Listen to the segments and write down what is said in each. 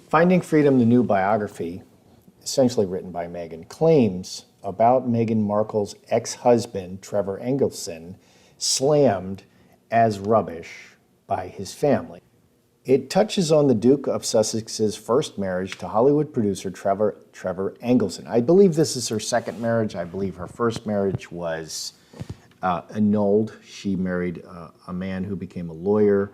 Finding Freedom, the new biography, essentially written by Meghan, claims about Meghan Markle's ex-husband, Trevor Engleson, slammed as rubbish by his family. It touches on the Duke of Sussex's first marriage to Hollywood producer Trevor Engleson. I believe this is her second marriage. I believe her first marriage was annulled. She married a man who became a lawyer.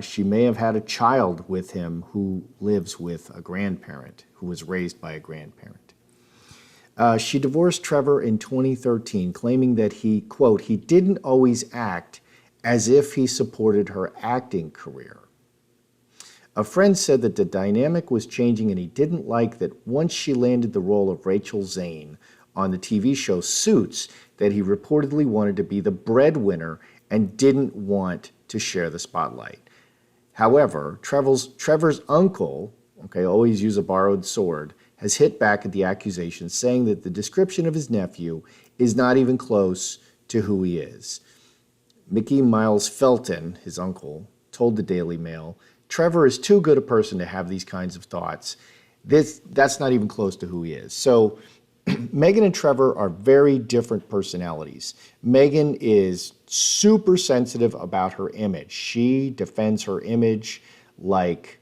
She may have had a child with him who lives with a grandparent, who was raised by a grandparent. She divorced Trevor in 2013, claiming that he, quote, he didn't always act as if he supported her acting career. A friend said that the dynamic was changing and he didn't like that once she landed the role of Rachel Zane on the TV show Suits, that he reportedly wanted to be the breadwinner and didn't want to share the spotlight. However, Trevor's uncle, okay, always use a borrowed sword, has hit back at the accusation, saying that the description of his nephew is not even close to who he is. Mickey Miles Felton, his uncle, told the Daily Mail, Trevor is too good a person to have these kinds of thoughts. That's not even close to who he is. So Meghan and Trevor are very different personalities. Meghan is super sensitive about her image. She defends her image like,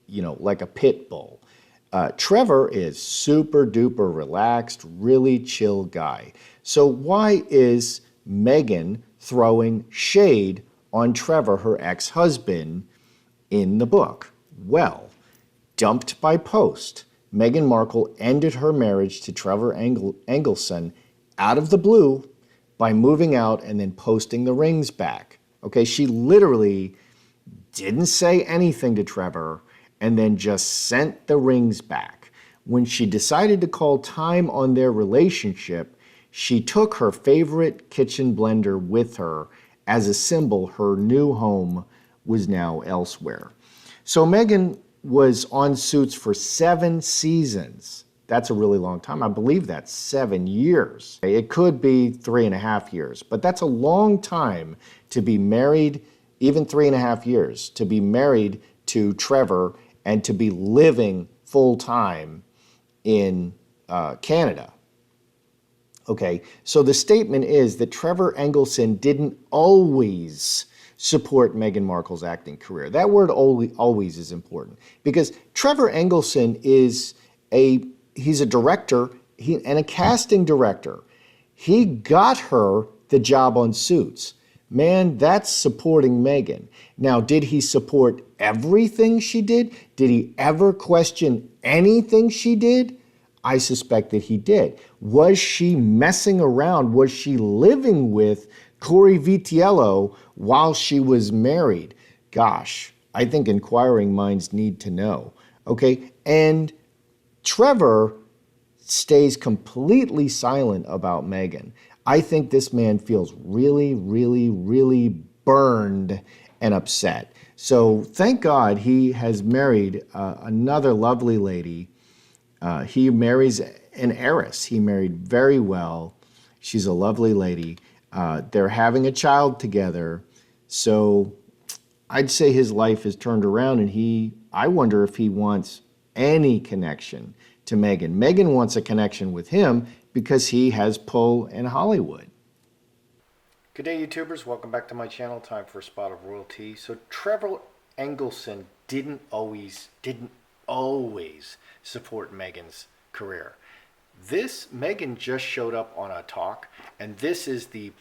like a pit bull. Trevor is super duper relaxed, really chill guy. So why is Meghan throwing shade on Trevor, her ex-husband, in the book? Well, dumped by Post, Meghan Markle ended her marriage to Trevor Engleson out of the blue by moving out and then posting the rings back. Okay, she literally didn't say anything to Trevor and then just sent the rings back. When she decided to call time on their relationship, she took her favorite kitchen blender with her as a symbol her new home was now elsewhere. So Meghan was on Suits for 7 seasons. That's a really long time. I believe that's 7 years. It could be 3.5 years, but that's a long time to be married, even 3.5 years, to be married to Trevor and to be living full-time in Canada. Okay, so the statement is that Trevor Engleson didn't always support Meghan Markle's acting career. That word always is important because Trevor Engleson he's a director and a casting director. He got her the job on Suits. Man, that's supporting Meghan. Now, did he support everything she did? Did he ever question anything she did? I suspect that he did. Was she messing around? Was she living with Corey Vitiello while she was married? Gosh, I think inquiring minds need to know. Okay, and Trevor stays completely silent about Meghan. I think this man feels really, really, really burned and upset. So thank God he has married another lovely lady. He marries an heiress. He married very well. She's a lovely lady. They're having a child together. So I'd say his life has turned around, and I wonder if he wants any connection to Meghan. Meghan wants a connection with him because he has pull in Hollywood. Good day, YouTubers. Welcome back to my channel. Time for a spot of royalty. So Trevor Engleson didn't always support Meghan's career. Meghan just showed up on a talk, and this is the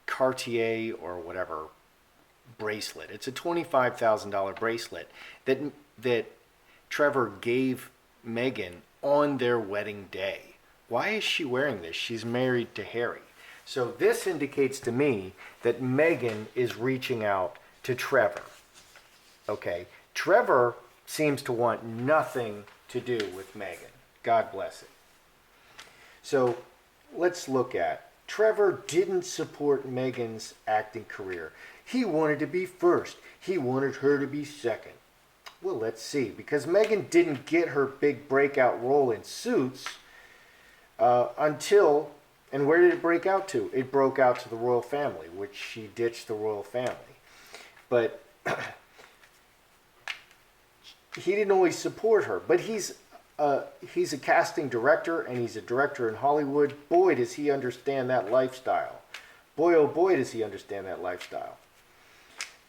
Cartier or whatever bracelet. It's a $25,000 bracelet that Trevor gave Meghan on their wedding day. Why is she wearing this? She's married to Harry. So this indicates to me that Meghan is reaching out to Trevor. Okay, Trevor seems to want nothing to do with Meghan. God bless it. So let's look at Trevor didn't support Meghan's acting career. He wanted to be first. He wanted her to be second. Well, let's see. Because Meghan didn't get her big breakout role in Suits until, and where did it break out to? It broke out to the royal family, which she ditched the royal family. But he didn't always support her, but he's a casting director, and he's a director in Hollywood. Boy, does he understand that lifestyle. Boy, oh boy, does he understand that lifestyle.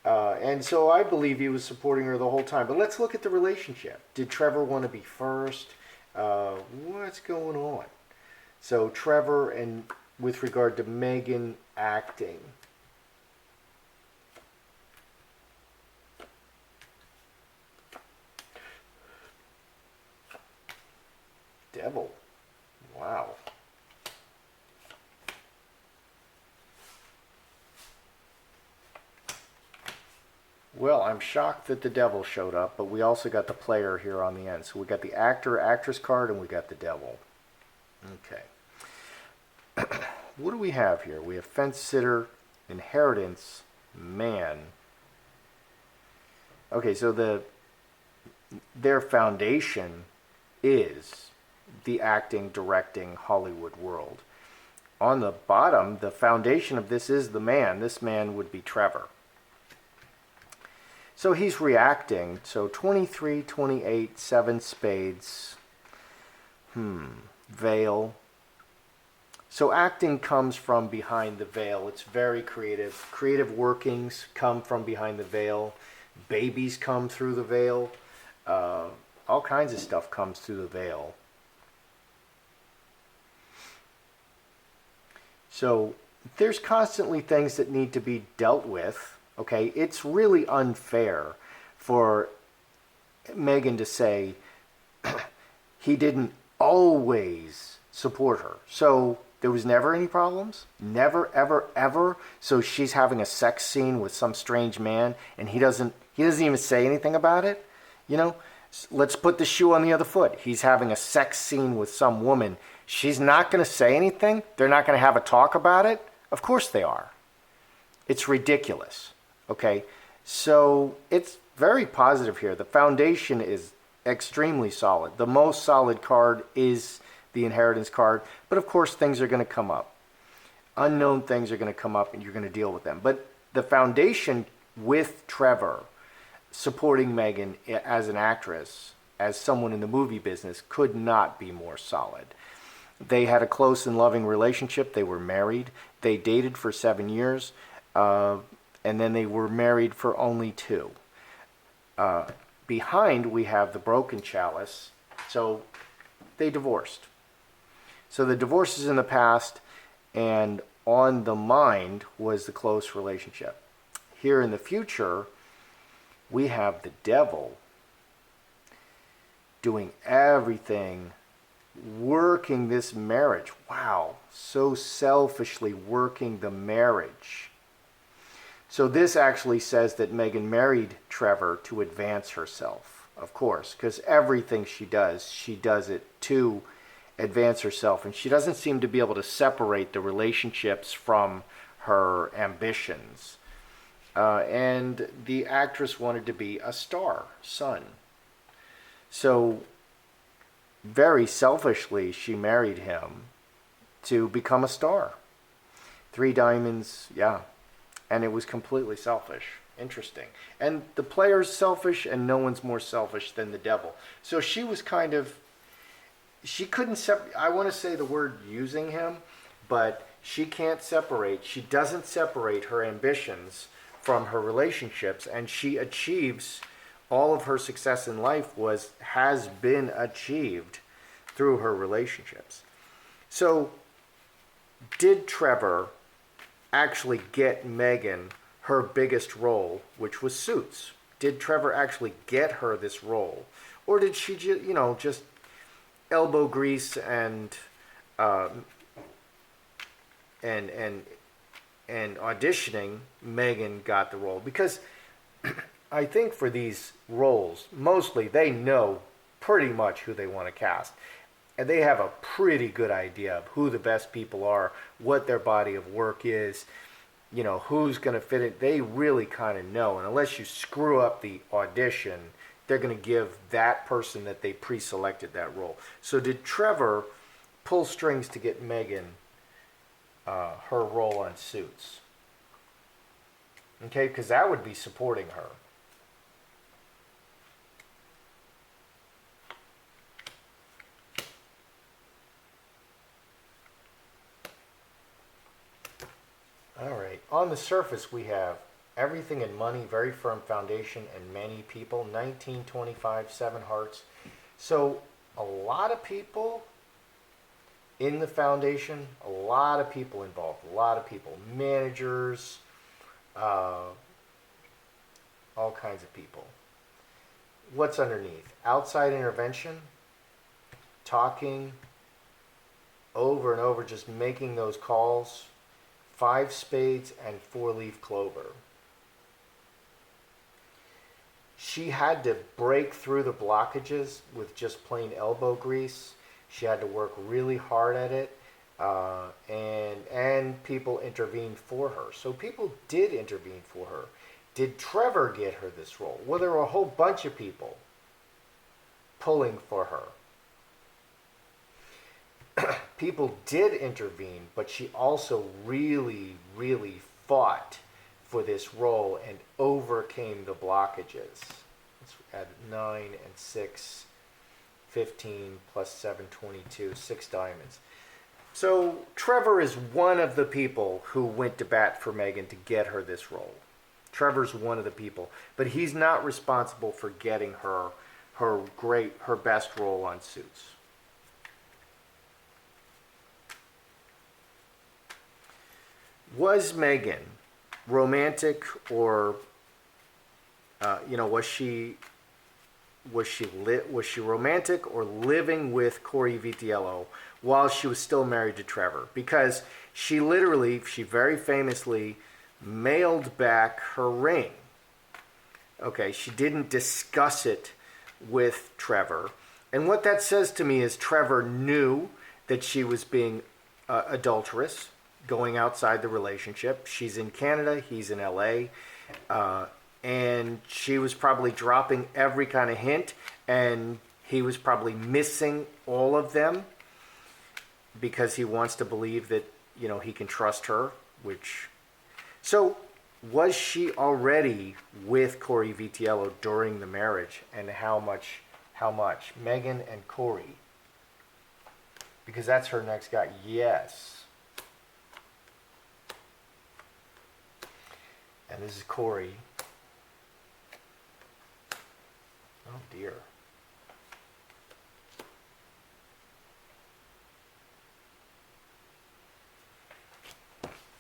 And so I believe he was supporting her the whole time. But let's look at the relationship. Did Trevor want to be first? What's going on? So Trevor, and with regard to Meghan acting. Devil. Wow. Well, I'm shocked that the devil showed up, but we also got the player here on the end. So we got the actor, actress card, and we got the devil. Okay. What do we have here? We have fence sitter, inheritance, man. Okay, so their foundation is the acting, directing Hollywood world. On the bottom, the foundation of this is the man. This man would be Trevor. So he's reacting. So 23, 28, 7 spades. Veil. So acting comes from behind the veil. It's very creative. Creative workings come from behind the veil. Babies come through the veil. All kinds of stuff comes through the veil. So there's constantly things that need to be dealt with. Okay, it's really unfair for Meghan to say he didn't always support her. So there was never any problems? Never, ever, ever? So she's having a sex scene with some strange man and he doesn't even say anything about it? You know, let's put the shoe on the other foot. He's having a sex scene with some woman. She's not going to say anything? They're not going to have a talk about it? Of course they are. It's ridiculous. Okay, so it's very positive here. The foundation is extremely solid. The most solid card is the inheritance card, but of course things are going to come up. Unknown things are going to come up and you're going to deal with them. But the foundation with Trevor supporting Meghan as an actress, as someone in the movie business, could not be more solid. They had a close and loving relationship. They were married. They dated for 7 years. And then they were married for only 2. Behind, we have the broken chalice. So they divorced. So the divorce is in the past, and on the mind was the close relationship. Here in the future, we have the devil doing everything, working this marriage. Wow, so selfishly working the marriage. So this actually says that Meghan married Trevor to advance herself, of course, because everything she does it to advance herself. And she doesn't seem to be able to separate the relationships from her ambitions. And the actress wanted to be a star, son. So very selfishly, she married him to become a star. 3 diamonds, yeah. And it was completely selfish. Interesting. And the player's selfish, and no one's more selfish than the devil. So she was kind of, she couldn't separate, I want to say the word using him, but she can't separate, she doesn't separate her ambitions from her relationships, and she achieves all of her success in life has been achieved through her relationships. So did Trevor actually get Meghan her biggest role, which was Suits? Did Trevor actually get her this role, or did she just elbow grease and auditioning? Meghan got the role because I think for these roles, mostly they know pretty much who they want to cast. And they have a pretty good idea of who the best people are, what their body of work is, who's going to fit it. They really kind of know. And unless you screw up the audition, they're going to give that person that they pre-selected that role. So did Trevor pull strings to get Meghan her role on Suits? Okay, because that would be supporting her. on the surface, we have everything in money, very firm foundation, and many people. 1925, 7 hearts. So a lot of people in the foundation, a lot of people involved, a lot of people, managers, all kinds of people. What's underneath? Outside intervention, talking over and over, just making those calls. 5 spades and 4-leaf clover. She had to break through the blockages with just plain elbow grease. She had to work really hard at it, and people intervened for her. So people did intervene for her. Did Trevor get her this role? Well, there were a whole bunch of people pulling for her. People did intervene, but she also really, really fought for this role and overcame the blockages. Let's add 9 and 6, 15 plus 7, 22, 6 diamonds. So Trevor is one of the people who went to bat for Meghan to get her this role. Trevor's one of the people, but he's not responsible for getting her best role on Suits. Was Meghan romantic, or was she romantic or living with Corey Vitiello while she was still married to Trevor? Because she very famously mailed back her ring. Okay, she didn't discuss it with Trevor. And what that says to me is Trevor knew that she was being adulterous, going outside the relationship. She's in Canada, he's in LA, and she was probably dropping every kind of hint, and he was probably missing all of them because he wants to believe that, he can trust her, So was she already with Corey Vitiello during the marriage, and how much? Meghan and Corey. Because that's her next guy. Yes. And this is Corey. Oh dear.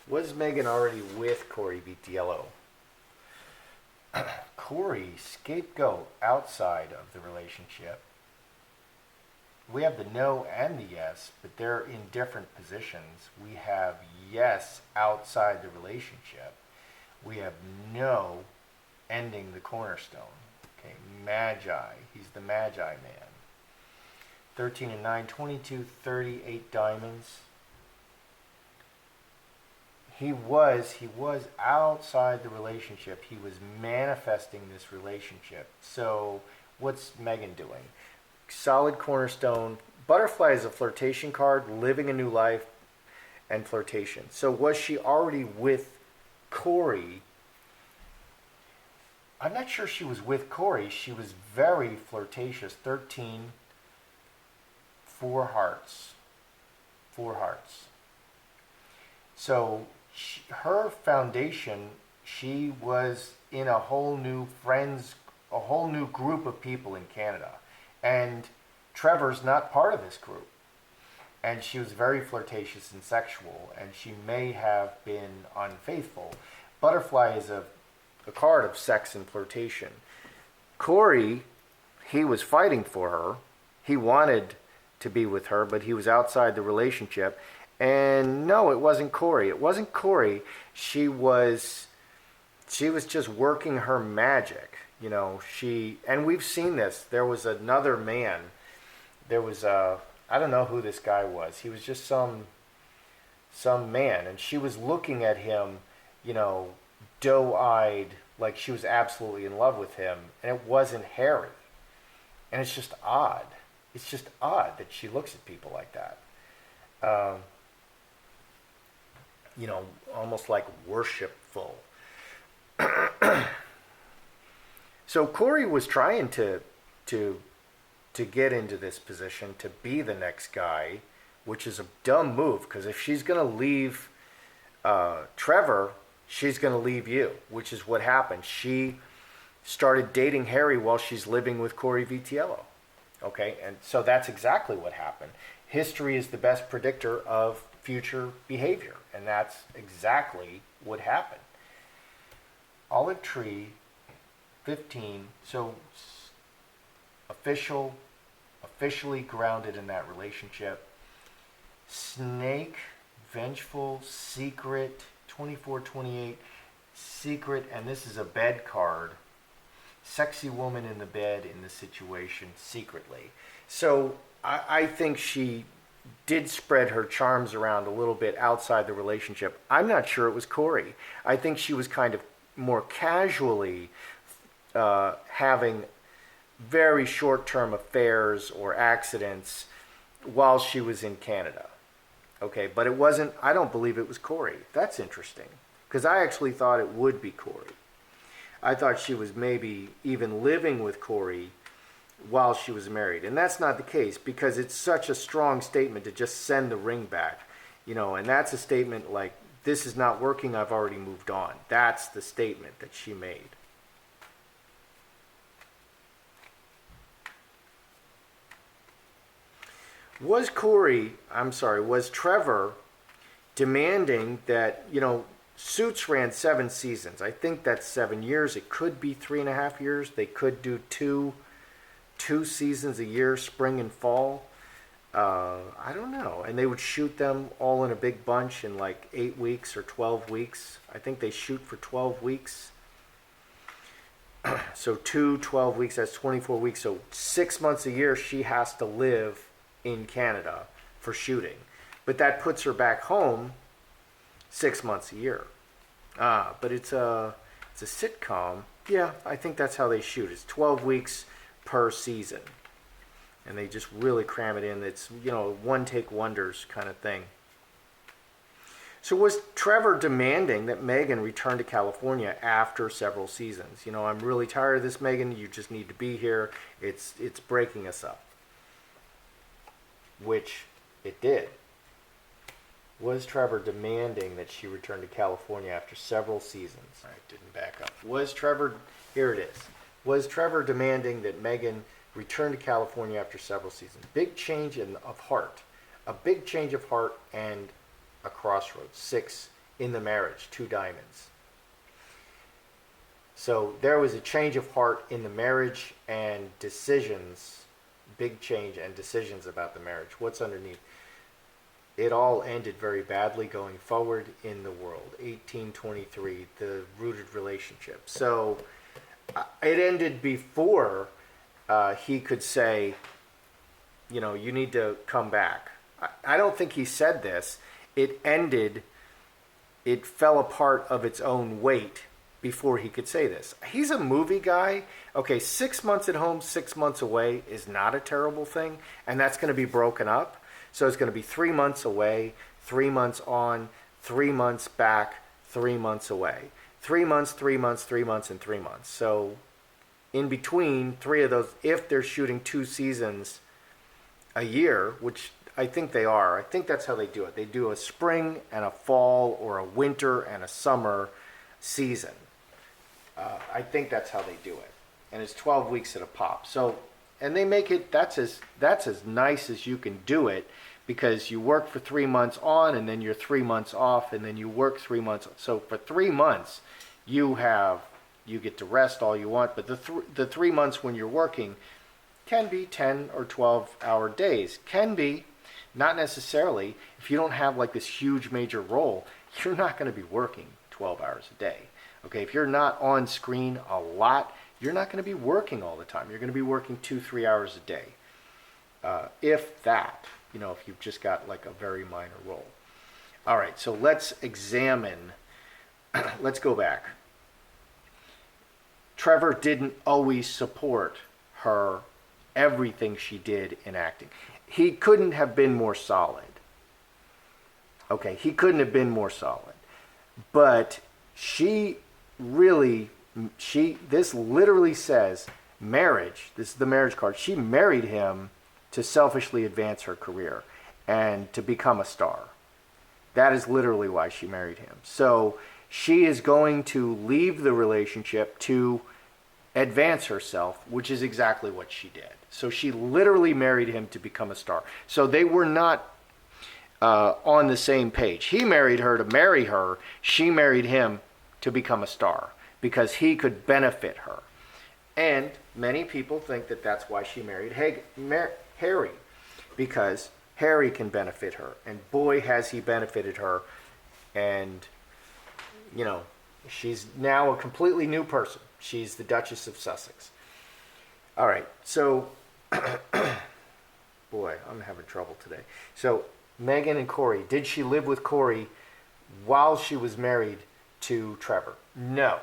Was Meghan already with Corey Vitiello? Corey, scapegoat outside of the relationship. We have the no and the yes, but they're in different positions. We have yes outside the relationship. We have no ending the cornerstone. Okay, Magi. He's the Magi man. 13 and 9, 22, 38 diamonds. He was outside the relationship. He was manifesting this relationship. So what's Meghan doing? Solid cornerstone. Butterfly is a flirtation card, living a new life, and flirtation. So was she already with Corey? I'm not sure she was with Corey. She was very flirtatious. 13, 4 hearts. 4 hearts. So her foundation, she was in a whole new group of people in Canada. And Trevor's not part of this group. And she was very flirtatious and sexual, and she may have been unfaithful. Butterfly is a card of sex and flirtation. Corey, he was fighting for her. He wanted to be with her, but he was outside the relationship. And no, it wasn't Corey. It wasn't Corey. She was just working her magic. And we've seen this. There was another man. There was I don't know who this guy was. He was just some man, and she was looking at him, doe-eyed, like she was absolutely in love with him, and it wasn't Harry. And it's just odd. It's just odd that she looks at people like that. Almost like worshipful. So Corey was trying to get into this position, to be the next guy, which is a dumb move, because if she's going to leave Trevor, she's going to leave you, which is what happened. She started dating Harry while she's living with Corey Vitiello. Okay, and so that's exactly what happened. History is the best predictor of future behavior, and that's exactly what happened. Olive Tree, 15, so officially grounded in that relationship. Snake, vengeful, secret, 24, 28, secret, and this is a bed card. Sexy woman in the bed in the situation secretly. So I think she did spread her charms around a little bit outside the relationship. I'm not sure it was Corey. I think she was kind of more casually having very short-term affairs or accidents while she was in Canada. Okay, but it wasn't, I don't believe it was Corey. That's interesting, because I actually thought it would be Corey. I thought she was maybe even living with Corey while she was married. And that's not the case, because it's such a strong statement to just send the ring back. And that's a statement like, this is not working, I've already moved on. That's the statement that she made. Was Trevor demanding that, Suits ran 7 seasons. I think that's 7 years. It could be 3.5 years. They could do two seasons a year, spring and fall. I don't know. And they would shoot them all in a big bunch in like 8 weeks or 12 weeks. I think they shoot for 12 weeks. So 12 weeks, that's 24 weeks. So 6 months a year she has to live in Canada for shooting. But that puts her back home 6 months a year. But it's a sitcom. Yeah, I think that's how they shoot. It's 12 weeks per season. And they just really cram it in. It's, one take wonders kind of thing. So was Trevor demanding that Meghan return to California after several seasons? I'm really tired of this, Meghan. You just need to be here. It's breaking us up. Which it did. Was Trevor demanding that she return to California after several seasons? All right, didn't back up. Here it is. Was Trevor demanding that Meghan return to California after several seasons? Big change of heart. A big change of heart and a crossroads. 6 in the marriage, 2 diamonds. So there was a change of heart in the marriage and decisions, big change and decisions about the marriage. What's underneath? It all ended very badly going forward in the world. 1823, the rooted relationship. So it ended before he could say, you need to come back. I don't think he said this. It fell apart of its own weight before he could say this. He's a movie guy. Okay, 6 months at home, 6 months away is not a terrible thing, and that's going to be broken up. So it's going to be 3 months away, 3 months on, 3 months back, 3 months away. 3 months, 3 months, 3 months, and 3 months. So in between 3 of those, if they're shooting 2 seasons a year, which I think they are, I think that's how they do it. They do a spring and a fall, or a winter and a summer season. I think that's how they do it. And it's 12 weeks at a pop. So, and they make it, that's as nice as you can do it, because you work for 3 months on, and then you're 3 months off, and then you work 3 months. So for 3 months, you get to rest all you want, but the 3 months when you're working can be 10 or 12 hour days. Can be, not necessarily. If you don't have like this huge major role, you're not going to be working 12 hours a day. Okay, if you're not on screen a lot, you're not going to be working all the time. You're going to be working 2-3 hours a day. If that, if you've just got like a very minor role. All right, so let's examine, let's go back. Trevor didn't always support her, everything she did in acting. He couldn't have been more solid. Okay, he couldn't have been more solid. But this literally says marriage. This is the marriage card. She married him to selfishly advance her career and to become a star. That is literally why she married him. So she is going to leave the relationship to advance herself, which is exactly what she did. So she literally married him to become a star. So they were not on the same page. He married her to marry her. She married him to become a star because he could benefit her. And many people think that that's why she married Harry, because Harry can benefit her. And boy, has he benefited her. And, you know, she's now a completely new person. She's the Duchess of Sussex. All right, so, boy, I'm having trouble today. So, Meghan and Corey, did she live with Corey while she was married to Trevor? No.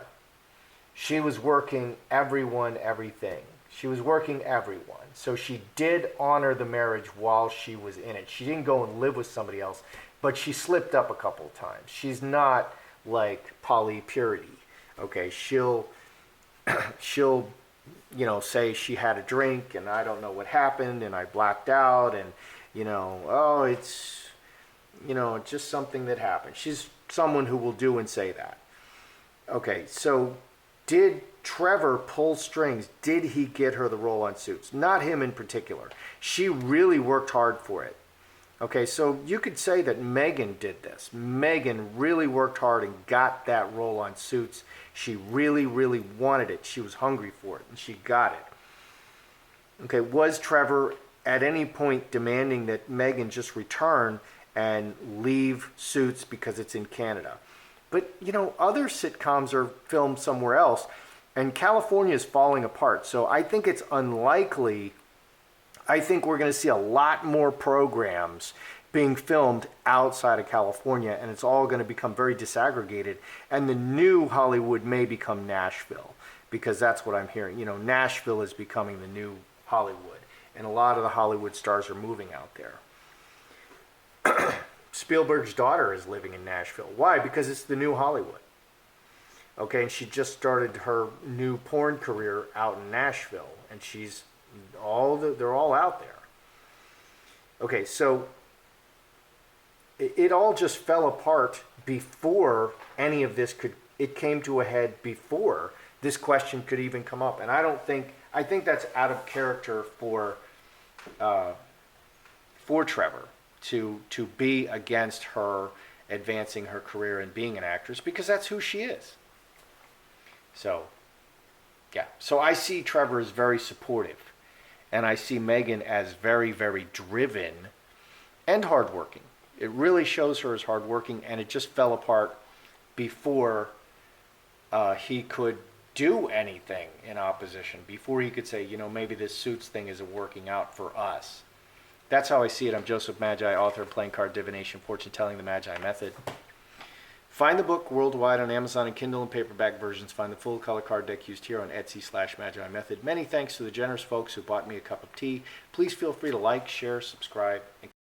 She was working everything. She was working everyone. So she did honor the marriage while she was in it. She didn't go and live with somebody else, but she slipped up a couple of times. She's not like Polly Purity. Okay, she'll say she had a drink and I don't know what happened and I blacked out and oh, it's just something that happened. She's someone who will do and say that. Okay, so did Trevor pull strings? Did he get her the role on Suits? Not him in particular. She really worked hard for it. Okay, so you could say that Meghan did this. Meghan really worked hard and got that role on Suits. She really, really wanted it. She was hungry for it, and she got it. Okay, was Trevor at any point demanding that Meghan just return and leave Suits because it's in Canada? But, other sitcoms are filmed somewhere else, and California is falling apart. So I think it's unlikely. I think we're going to see a lot more programs being filmed outside of California, and it's all going to become very disaggregated. And the new Hollywood may become Nashville, because that's what I'm hearing. Nashville is becoming the new Hollywood, and a lot of the Hollywood stars are moving out there. Spielberg's daughter is living in Nashville. Why? Because it's the new Hollywood. Okay, and she just started her new porn career out in Nashville, and they're all out there. Okay, so it all just fell apart before any of this it came to a head before this question could even come up. And I think that's out of character for Trevor to be against her advancing her career and being an actress, because that's who she is. So, yeah. So I see Trevor as very supportive, and I see Meghan as very, very driven and hardworking. It really shows her as hardworking, and it just fell apart before he could do anything in opposition, before he could say, maybe this Suits thing isn't working out for us. That's how I see it. I'm Joseph Magi, author of Playing Card Divination, Fortune Telling, the Magi Method. Find the book worldwide on Amazon and Kindle and paperback versions. Find the full color card deck used here on Etsy/Magi Method. Many thanks to the generous folks who bought me a cup of tea. Please feel free to like, share, subscribe, and